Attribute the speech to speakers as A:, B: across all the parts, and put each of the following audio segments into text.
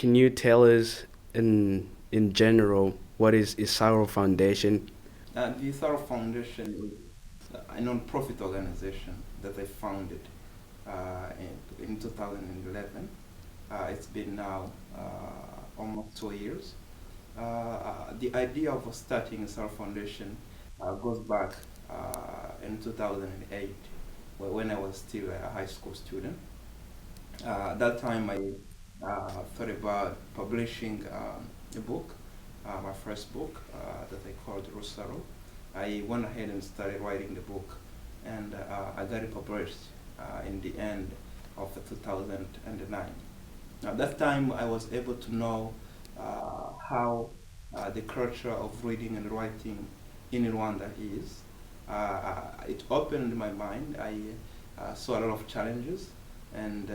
A: can you tell us in general what is Isaro Foundation?
B: The Isaro Foundation is a non-profit organization that I founded in 2011. It's been now almost 2 years. The idea of starting Isaro Foundation goes back in 2008, when I was still a high school student. At that time, I thought about publishing a book, my first book that I called Rosaro. I went ahead and started writing the book, and I got it published in the end of 2009. At that time, I was able to know how the culture of reading and writing in Rwanda is. It opened my mind. I saw a lot of challenges, and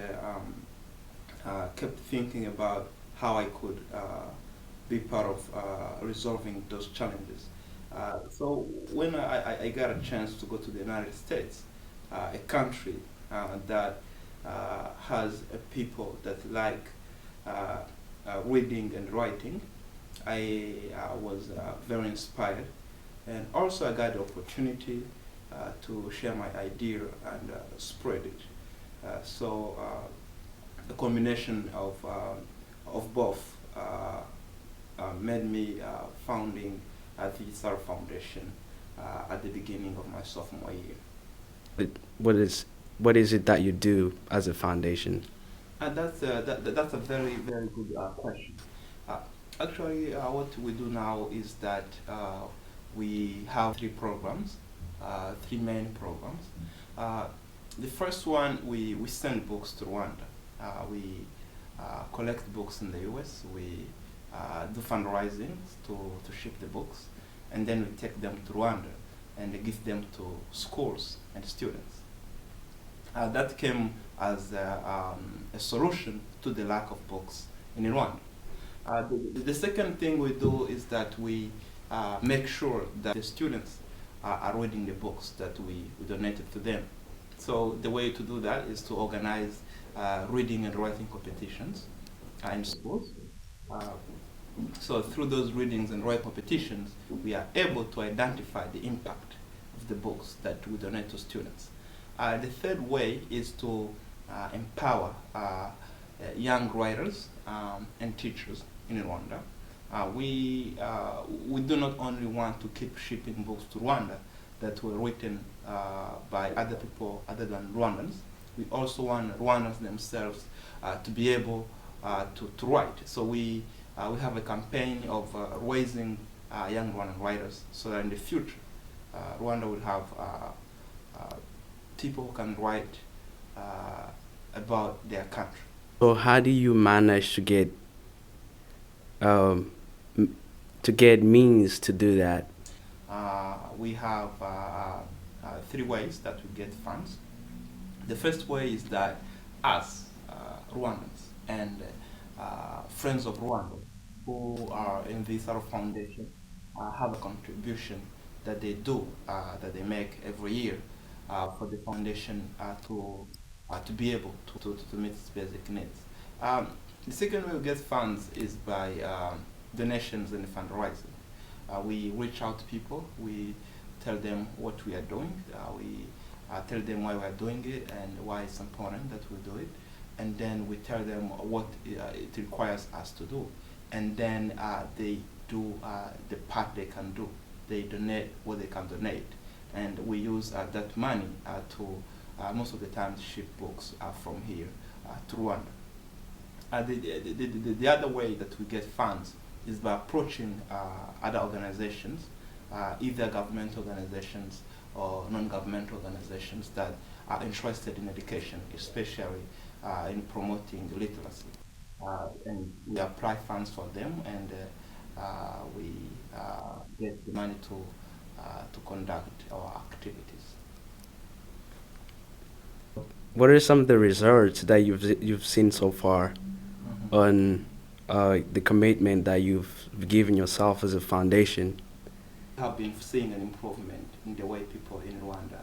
B: kept thinking about how I could be part of resolving those challenges. So when I got a chance to go to the United States, a country that has a people that like uh, reading and writing, I was very inspired. And also I got the opportunity to share my idea and spread it. The combination of both made me founding the Isaro Foundation at the beginning of my sophomore year.
A: What is what is it that you do as a foundation?
B: And that's a very, very good question. Uh, what we do now is that we have three programs, three main programs. Uh, the first one, we send books to Rwanda. We collect books in the US. We do fundraising to ship the books, and then we take them to Rwanda and give them to schools and students. That came as a solution to the lack of books in Rwanda. The second thing we do is that we make sure that the students are reading the books that we donated to them. So the way to do that is to organize reading and writing competitions in schools. Uh, so through those readings and writing competitions, we are able to identify the impact of the books that we donate to students. The third way is to empower young writers and teachers in Rwanda. We do not only want to keep shipping books to Rwanda that were written by other people other than Rwandans. We also want Rwandans themselves to be able to write. So we have a campaign of raising young Rwandan writers so that in the future Rwanda will have people who can write about their country.
A: So how do you manage um, to get means to do that?
B: We have three ways that we get funds. The first way is that us, Rwandans, and friends of Rwanda who are in the Isaro Foundation have a contribution that they do, that they make every year for the foundation to be able to meet its basic needs. Um, the second way we get funds is by donations and fundraising. We reach out to people, we tell them what we are doing, we tell them why we are doing it and why it's important that we do it, and then we tell them what it requires us to do, and then they do the part they can do. They donate what they can donate, and we use that money to most of the time ship books from here to Rwanda. The other way that we get funds is by approaching other organizations, either government organizations or non-governmental organizations that are interested in education, especially in promoting literacy. And we apply funds for them, and we get the money to conduct our activities.
A: What are some of the results that you've seen so far
B: Mhm.
A: on the commitment that you've given yourself as a foundation?
B: Have been seeing an improvement in the way people in Rwanda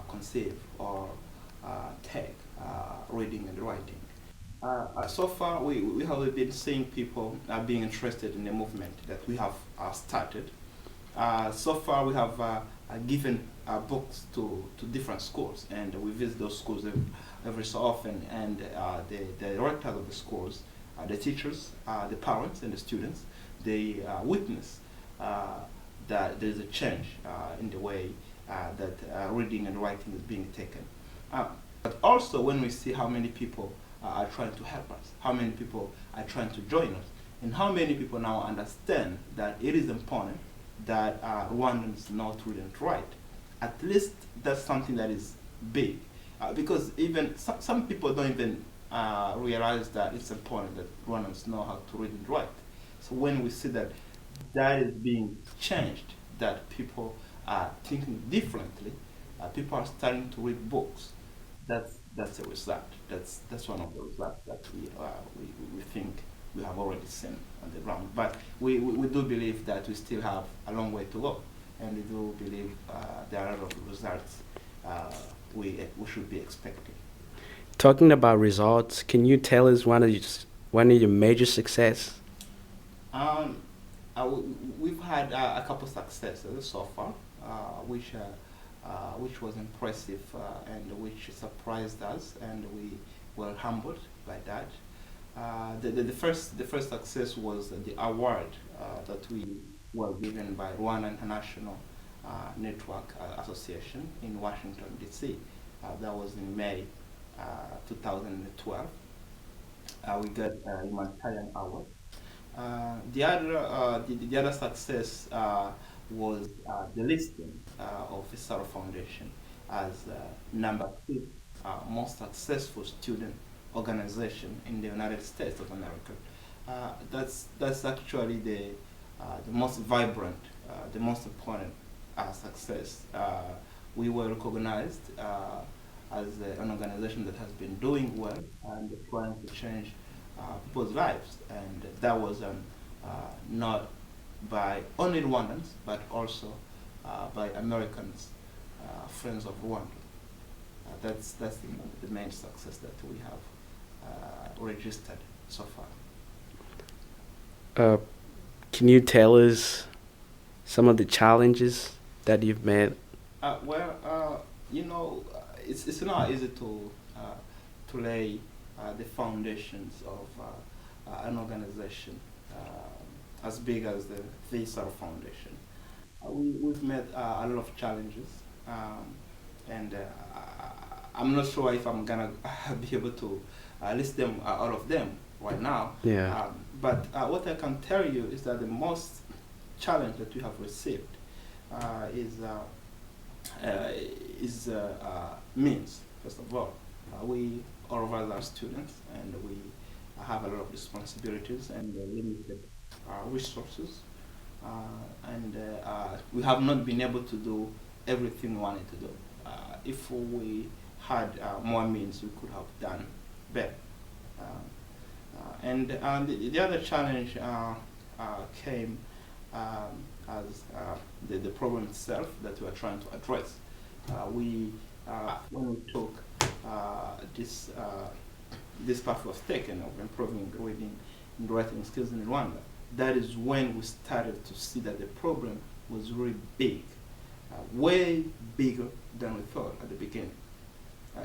B: conceive or take reading and writing. So far, we have been seeing people being interested in the movement that we have started. So far, we have given books to different schools, and we visit those schools every so often. And the directors of the schools, the teachers, the parents, and the students, they witness uh, that there is a change in the way that reading and writing is being taken. Uh, but also, when we see how many people are trying to help us, how many people are trying to join us, and how many people now understand that it is important that Rwandans know to read and write. At least that's something that is big. Because even some people don't even realize that it's important that Rwandans know how to read and write. So when we see that that is being changed, that people are thinking differently, people are starting to read books. That's a result. That's one of the results that we think we have already seen on the ground. But we do believe that we still have a long way to go, and we do believe there are a lot of results we should be expecting.
A: Talking about results, can you tell us one of your major success?
B: Um, we've had a couple successes so far, which was impressive and which surprised us, and we were humbled by that. The first success was the award that we were given by Rwanda International Network Association in Washington D.C. That was in May 2012. We got a humanitarian award. The other success was the listing of Isaro Foundation as number two most successful student organization in the United States of America. That's actually the most vibrant, the most important success. We were recognized as an organization that has been doing well and trying to change people's lives, and that was not by only Rwandans but also by Americans, friends of Rwanda. That's the main success that we have registered so far.
A: Uh, can you tell us some of the challenges that you've met?
B: Well, it's not easy to lay the foundations of an organization as big as the Isaro Foundation. We've met a lot of challenges, um, and I'm not sure if I'm gonna be able to list them, all of them right now.
A: Yeah.
B: But what I can tell you is that the most challenge that we have received uh, is uh, means. First of all, we all of us are students, and we have a lot of responsibilities and limited resources, and we have not been able to do everything we wanted to do. If we had more means, we could have done better. And the other challenge came as the problem itself that we are trying to address. When we took this path was taken of improving reading and writing skills in Rwanda, that is when we started to see that the problem was really big, way bigger than we thought at the beginning.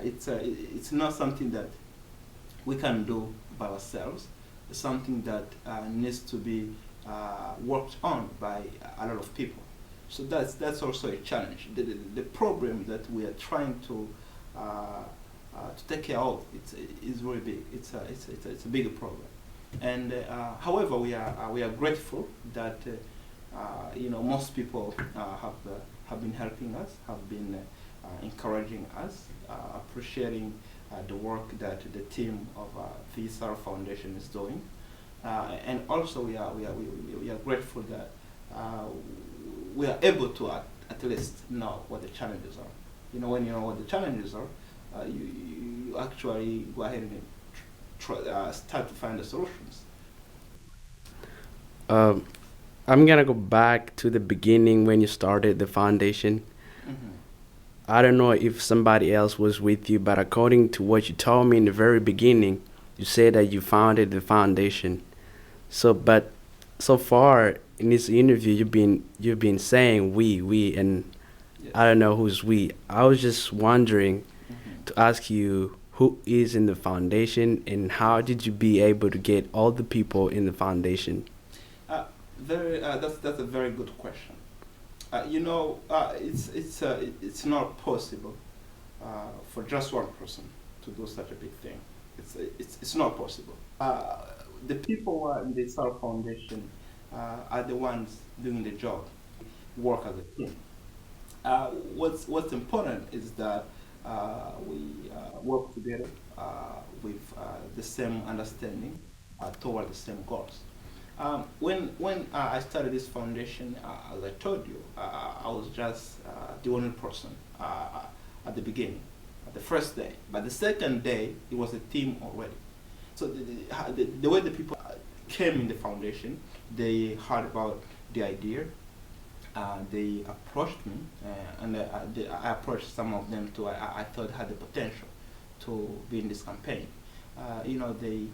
B: It's not something that we can do by ourselves. It's something that needs to be worked on by a lot of people. So that's also a challenge. The problem that we are trying to take care of is very big. It's a bigger problem. And however, we are grateful that most people have been helping us, have been encouraging us, appreciating the work that the team of the Isaro Foundation is doing, and also we are grateful that we are able to at least know what the challenges are. When you know what the challenges are, you actually go ahead and start to find the solutions.
A: Um, I'm gonna go back to the beginning when you started the foundation.
B: Hmm.
A: I don't know if somebody else was with you, but according to what you told me in the very beginning, You said that you founded the foundation. So, but so far in this interview, you've been saying we, and
B: Yes.
A: I don't know who's we. I was just wondering to ask you who is in the foundation and how did you be able to get all the people in the foundation?
B: Uh, that's a very good question. It's not possible for just one person to do such a big thing. It's not possible. The people who are in the Isaro Foundation are the ones doing the job, work as a team. What's important is that we work together with the same understanding toward the same goals. When I started this foundation, as I told you, I was just the only person at the beginning, at the first day. But the second day, it was a team already. So the way the people came in the foundation, they heard about the idea, they approached me, I approached some of them too. I thought had the potential to be in this campaign. They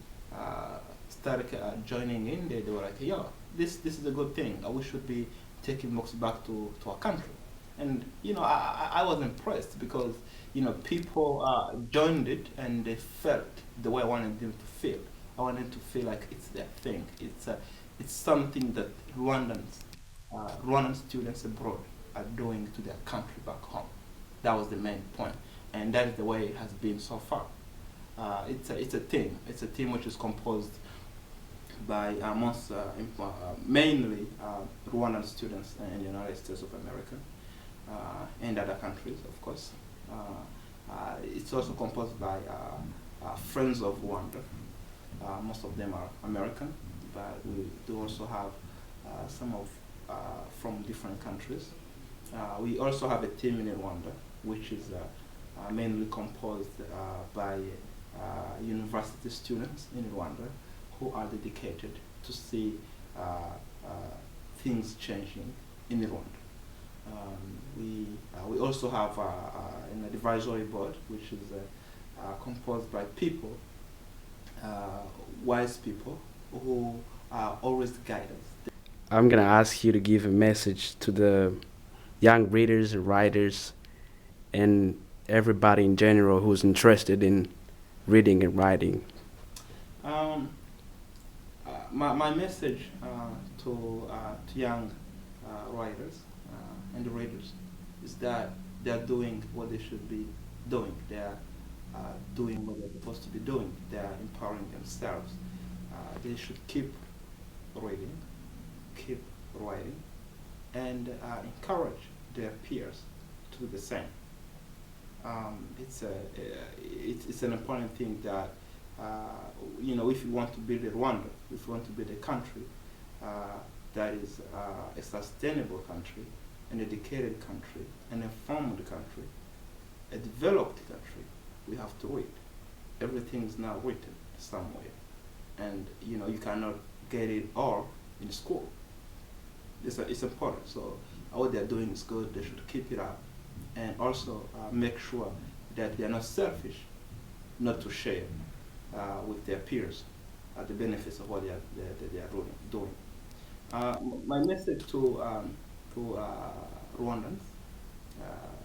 B: started joining in. They were like, "Yo, this is a good thing. We should be taking books back to our country." And I was impressed because people joined it and they felt the way I wanted them to feel. I wanted to feel like it's their thing. It's something that Rwandan students abroad are doing to their country back home. That was the main point, and that is the way it has been so far. It's a team. It's a team which is composed by mainly Rwandan students in the United States of America and other countries, of course. It's also composed by friends of Rwanda. Most of them are American, but we do also have some of from different countries. We also have a team in Rwanda, which is mainly composed by university students in Rwanda who are dedicated to see things changing in Rwanda. We also have an advisory board, which is composed by people, wise people, who always guide us.
A: I'm gonna ask you to give a message to the young readers and writers and everybody in general who's interested in reading and writing.
B: Um, my message to young writers and readers is that they are doing what they should be doing. They are doing what they're supposed to be doing. They are empowering themselves. They should keep reading, keep writing, and encourage their peers to do the same. It's an important thing that if you want to build a Rwanda, if you want to build a country that is a sustainable country, an educated country, an informed country, a developed country, we have to read. Everything is now written somewhere, and you cannot get it all in school. It's important. So what they're doing is good. They should keep it up, and also make sure that they are not selfish, not to share with their peers the benefits of what they are doing. My message to Rwandans,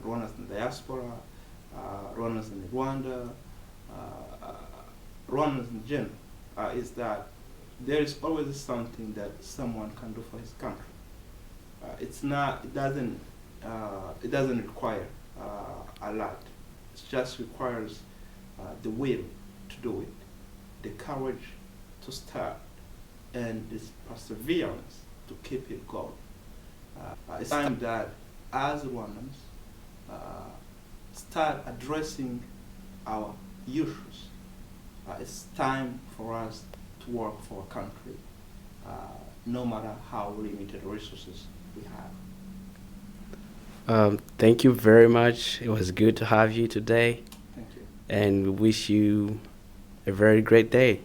B: Rwandans in the diaspora, Rwandans in Rwanda, Rwandans in general, is that there is always something that someone can do for his country. It's not. It doesn't. It doesn't require a lot. It just requires the will to do it, the courage to start, and this perseverance to keep it going. It's time that as Rwandans start addressing our issues. It's time for us to work for our country, no matter how limited resources we have.
A: Thank you very much. It was good to have you today,
B: Thank you.
A: and we wish you a very great day.